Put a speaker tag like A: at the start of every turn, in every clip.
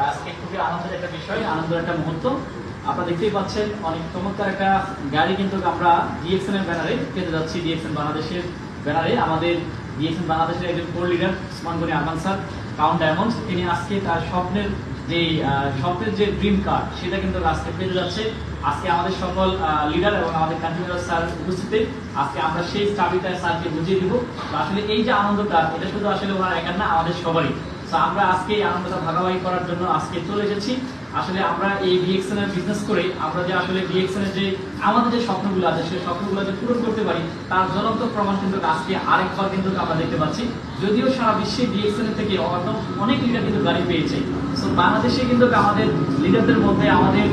A: আজকে খুবই আনন্দের একটা বিষয়, আনন্দের একটা মুহূর্ত। আপনারা দেখতেই পাচ্ছেন অনেক চমৎকার একটা গাড়ি কিন্তু আমরা ডিএক্সএন এর ব্যানারে পেতে যাচ্ছি। ডিএক্সএন বাংলাদেশের ব্যানারে আমাদের ডিএক্সএন বাংলাদেশের একজন core leader Osman Gani Arman sir, count diamonds, তিনি আজকে তার স্বপ্নের যে ড্রিম কার সেটা কিন্তু আজকে পেতে যাচ্ছে। আজকে আমাদের সকল লিডার এবং আমাদের কান্ট্রিবিউটার স্যার উপস্থিতে আজকে আমরা সেই চাবিটা স্যারকে বুঝিয়ে দিব। আসলে এই যে আনন্দটা, এটা শুধু আসলে ওনার একার না, আমাদের সবারই। আমরা আজকে এই আনন্দটা ভাগাভাগি করার জন্য আজকে চলে এসেছি। আসলে আমরা এই ডিএক্সএন এর বিজনেস করে আমরা যে আসলে ডিএক্সএন এর যে আমাদের যে স্বপ্নগুলো আছে সেই স্বপ্নগুলো যে পূরণ করতে পারি তার জ্বলন্ত প্রমাণ কিন্তু আজকে আরেকবার কিন্তু আমরা দেখতে পাচ্ছি। যদিও সারা বিশ্বে ডিএক্সএন এর থেকে অনেক লিডার কিন্তু গাড়ি পেয়েছে, তো বাংলাদেশে কিন্তু আমাদের লিডারদের মধ্যে আমাদের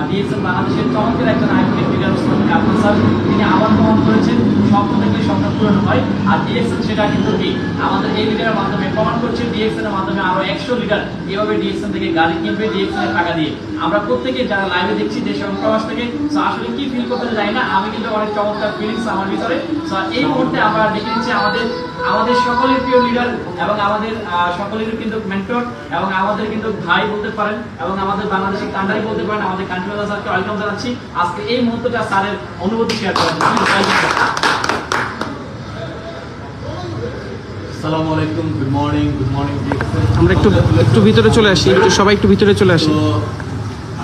A: ডিএক্সএন বাংলাদেশের চমৎকার একজন iconic leader Osman Gani Arman sir, তিনি আবার প্রমাণ করেছেন স্বপ্ন দেখলে স্বপ্ন পূরণ হয়। আর ডিএক্সএন সেটা কিন্তু কি আমাদের এই লিডারের মাধ্যমে প্রমাণ করছে। ডিএক্সএন এর মাধ্যমে আরো 100 লিডার এভাবে ডিএক্সএন থেকে গাড়ি কিনবে ডিএক্সএন এর টাকা দিয়ে। আমরা প্রত্যেকে যারা লাইভে দেখছি দেশ এবং প্রবাস থেকে, আসলে কি ফিল করতে যাই না, আমি কিন্তু অনেক চমৎকার ফিলিংস আমার ভিতরে। এই মুহূর্তে আমরা দেখে নিচ্ছি আমাদের সকলের প্রিয় লিডার এবং আমাদের সকলের কিন্তু মেন্টর এবং আমাদের কিন্তু ভাই বলতে পারেন এবং আমাদের বাংলাদেশের কান্ডারি বলতে পারেন, আমাদের কান্ট্রিবিউটার স্যারকে ওয়েলকাম জানাচ্ছি আজকে এই মুহূর্তটা স্যারের অনুভূতি শেয়ার করার জন্য।
B: আসসালামু আলাইকুম, গুড মর্নিং
C: আমরা একটু ভিতরে চলে আসি, সবাই একটু ভিতরে চলে আসি।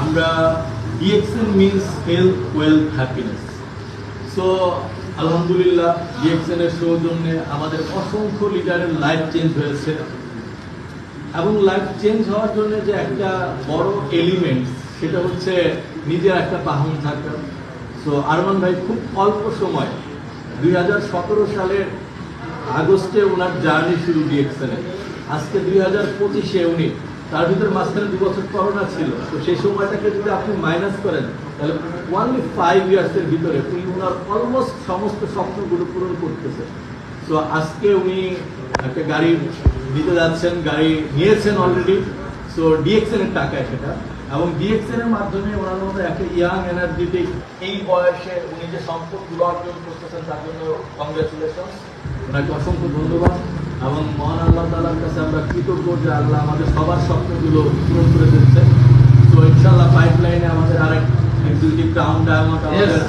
B: আমরা DXN means health wealth happiness. So আলহামদুলিল্লাহ ডিএক্সএন এর সৌজন্যে আমাদের অসংখ্য লিডারের লাইফ চেঞ্জ হয়েছে এবং লাইফ চেঞ্জ হওয়ার জন্য যে একটা বড় এলিমেন্ট সেটা হচ্ছে নিজের একটা বাহন থাকা। সো আরমান ভাই খুব অল্প সময় 2017 সালের আগস্টে ওনার জার্নি শুরু ডিএক্সএন এ। আজকে 2025-এ উনি, তার ভিতরে মাঝখানে 2 বছর করোনা ছিল, তো সেই সময়টাকে যদি আপনি মাইনাস করেন তাহলে অনলি 5 ইয়ার্সের ভিতরে উনি ওনার অলমোস্ট সমস্ত স্বপ্নগুলো পূরণ করতেছে। তো আজকে উনি একটা গাড়ি নিতে যাচ্ছেন, গাড়ি নিয়েছেন অলরেডি। সো ডিএক্সএন এর টাকায় সেটা, এবং ডিএক্সএন এর মাধ্যমে ওনার মধ্যে একটা ইয়াং এনার্জেটিক এই বয়সে উনি যে সম্পদগুলো অর্জন করতেছেন তার জন্য কংগ্রেচুলেশন, ওনাকে অসংখ্য ধন্যবাদ। এবং মহান আল্লাহ তাআলার কাছে আমরা কৃতজ্ঞ যে আল্লাহ আমাদের সবার স্বপ্নগুলো পূরণ করে দিচ্ছে। তো ইনশাআল্লাহ পাইপলাইনে আমাদের আরেক এক্সিকিউটিভ কাউন্ট ডায়মন্ড, আমাদের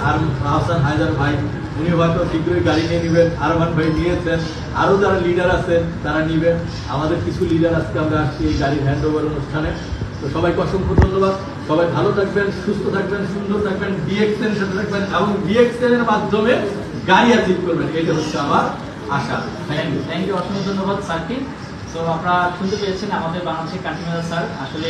B: হাসান হায়দার ভাই, উনি হয়তো শীঘ্রই গাড়ি নিয়ে নেবেন। আরমান ভাই নিয়েছেন, আরো যারা লিডার আছেন তারা নিবেন। আমাদের কিছু লিডার আজকে আমরা আসছি এই গাড়ির হ্যান্ড ওভার অনুষ্ঠানে। তো সবাইকে অসংখ্য ধন্যবাদ। সবাই ভালো থাকবেন, সুস্থ থাকবেন, সুন্দর থাকবেন, ডিএক্সএন এর সাথে থাকবেন এবং ডিএক্সএন এর মাধ্যমে গাড়ি অ্যাচিভ করবেন, এটা হচ্ছে আমার আশা।
A: থ্যাংক ইউ, অসংখ্য ধন্যবাদ স্যারকে। তো আপনারা শুনতে পেয়েছেন আমাদের বাংলাদেশের কান্ট্রিবিউটার স্যার আসলে